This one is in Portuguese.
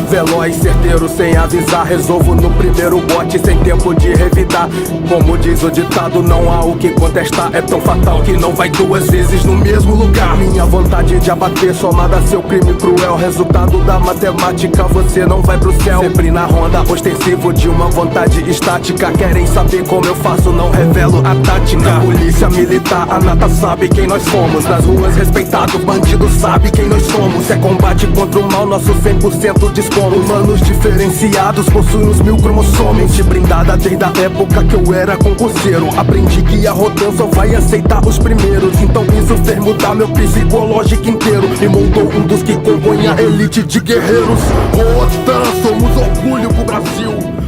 Veloz, certeiro, sem avisar, resolvo no primeiro bote, sem tempo de revidar. Como diz o ditado, não há o que contestar. É tão fatal que não vai duas vezes no mesmo lugar. Minha vontade de abater, somada a seu crime cruel, resultado da matemática, você não vai pro céu. Sempre na ronda, ostensivo de uma vontade estática. Querem saber como eu faço, não revelo a tática. Polícia militar, a nata sabe quem nós somos. Nas ruas respeitado, bandido sabe quem nós somos. É combate contra o mal, nosso 100% dispomos. Humanos diferenciados, possuem os 1000 cromossomos. Mente brindada desde a época que eu era concurseiro. Aprendi que a rodan só vai aceitar os primeiros. Então isso fez mudar meu psicológico inteiro e moldou um dos que compõem a elite de guerreiros. Rodan, somos orgulho pro Brasil.